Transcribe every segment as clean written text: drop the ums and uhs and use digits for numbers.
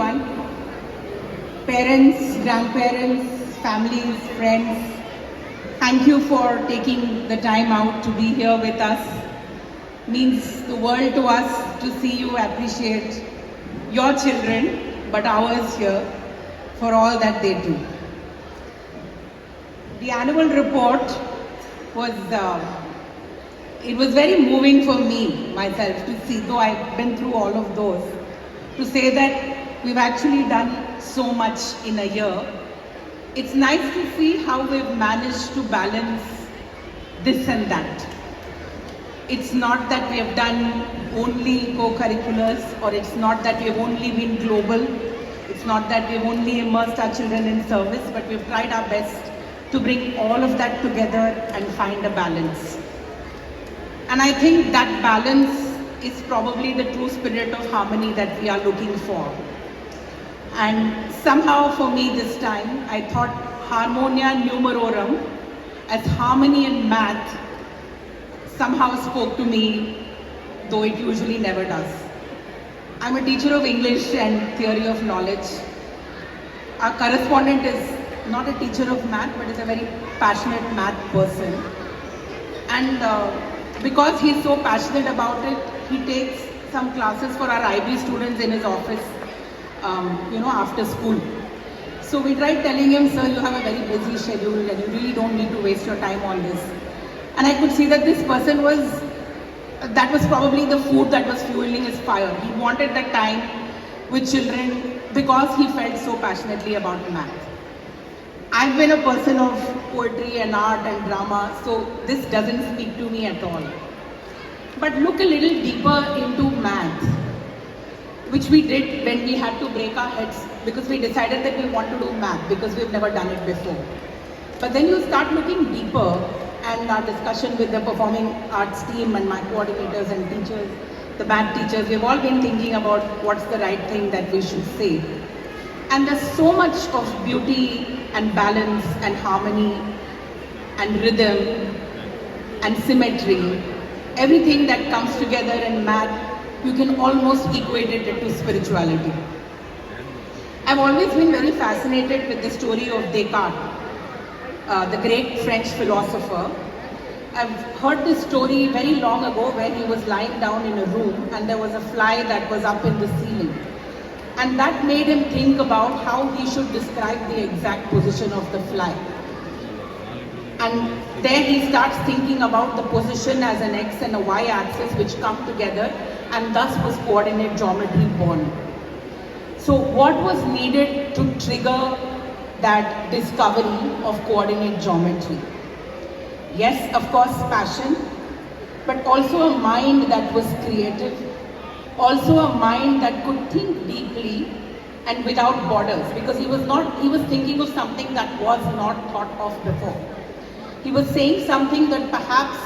everyone. Parents, grandparents, families, friends, thank you for taking the time out to be here with us. Means the world to us to see you appreciate your children, but ours here, for all that they do. The annual report was, it was very moving for me, myself, to see, though I've been through all of those, to say that we've actually done so much in a year. It's nice to see how we've managed to balance this and that. It's not that we have done only co-curriculars, or it's not that we have only been global. It's not that we've only immersed our children in service, but we've tried our best to bring all of that together and find a balance. And I think that balance is probably the true spirit of harmony that we are looking for. And somehow for me this time, I thought Harmonia Numerorum as harmony in math somehow spoke to me, though it usually never does. I'm a teacher of English and theory of knowledge. Our correspondent is not a teacher of math, but is a very passionate math person. And because he's so passionate about it, he takes some classes for our IB students in his office, after school. So we tried telling him, sir, you have a very busy schedule and you really don't need to waste your time on this. And I could see that this person that was probably the food that was fueling his fire. He wanted that time with children because he felt so passionately about math. I've been a person of poetry and art and drama, so this doesn't speak to me at all. But look a little deeper into math, which we did when we had to break our heads because we decided that we want to do math because we've never done it before. But then you start looking deeper, and our discussion with the performing arts team and my coordinators and teachers, the math teachers, we've all been thinking about what's the right thing that we should say. And there's so much of beauty and balance and harmony and rhythm and symmetry. Everything that comes together in math, you can almost equate it into spirituality. I've always been very fascinated with the story of Descartes, the great French philosopher. I've heard this story very long ago where he was lying down in a room and there was a fly that was up in the ceiling. And that made him think about how he should describe the exact position of the fly. And there he starts thinking about the position as an X and a Y axis which come together, and thus was coordinate geometry born. So what was needed to trigger that discovery of coordinate geometry? Yes, of course, passion, but also a mind that was creative, also a mind that could think deeply and without borders, because he was thinking of something that was not thought of before. He was saying something that perhaps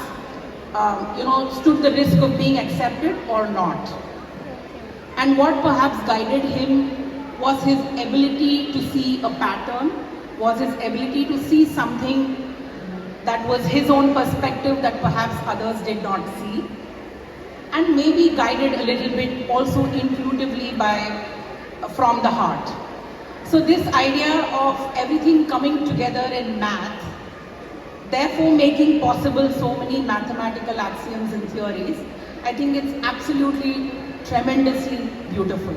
stood the risk of being accepted or not. And what perhaps guided him was his ability to see a pattern, was his ability to see something that was his own perspective that perhaps others did not see, and maybe guided a little bit also intuitively from the heart. So this idea of everything coming together in math, therefore making possible so many mathematical axioms and theories, I think it's absolutely tremendously beautiful.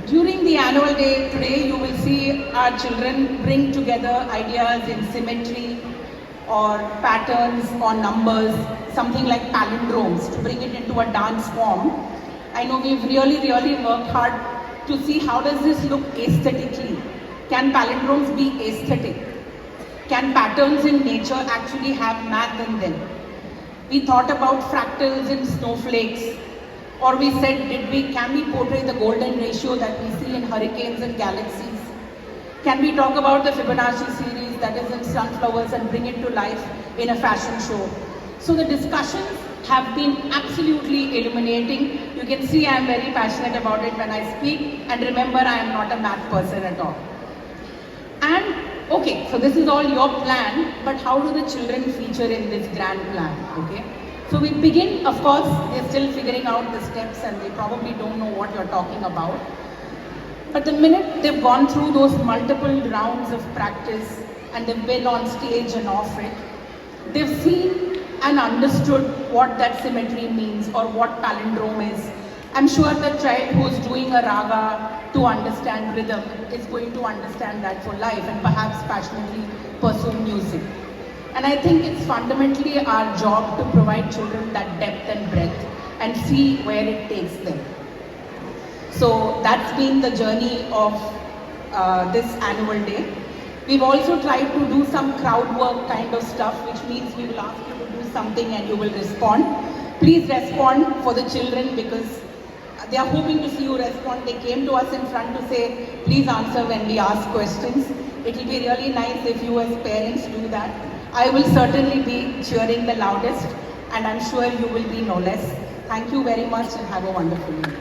During the annual day today, you will see our children bring together ideas in symmetry or patterns or numbers, something like palindromes, to bring it into a dance form. I know we've really worked hard to see how does this look aesthetically. Can palindromes be aesthetic? Can patterns in nature actually have math in them? We thought about fractals in snowflakes, or we said, can we portray the golden ratio that we see in hurricanes and galaxies? Can we talk about the Fibonacci series that is in sunflowers and bring it to life in a fashion show? So the discussions have been absolutely illuminating. You can see I am very passionate about it when I speak, and remember, I am not a math person at all. And okay, so this is all your plan, but how do the children feature in this grand plan, okay? So we begin, of course, they're still figuring out the steps and they probably don't know what you're talking about. But the minute they've gone through those multiple rounds of practice and they've been on stage and off it, they've seen and understood what that symmetry means or what palindrome is. I'm sure the child who's doing a raga to understand rhythm is going to understand that for life and perhaps passionately pursue music. And I think it's fundamentally our job to provide children that depth and breadth and see where it takes them. So that's been the journey of this annual day. We've also tried to do some crowd work kind of stuff, which means we will ask you to do something and you will respond. Please respond for the children because they are hoping to see you respond. They came to us in front to say, please answer when we ask questions. It will be really nice if you as parents do that. I will certainly be cheering the loudest and I'm sure you will be no less. Thank you very much and have a wonderful evening.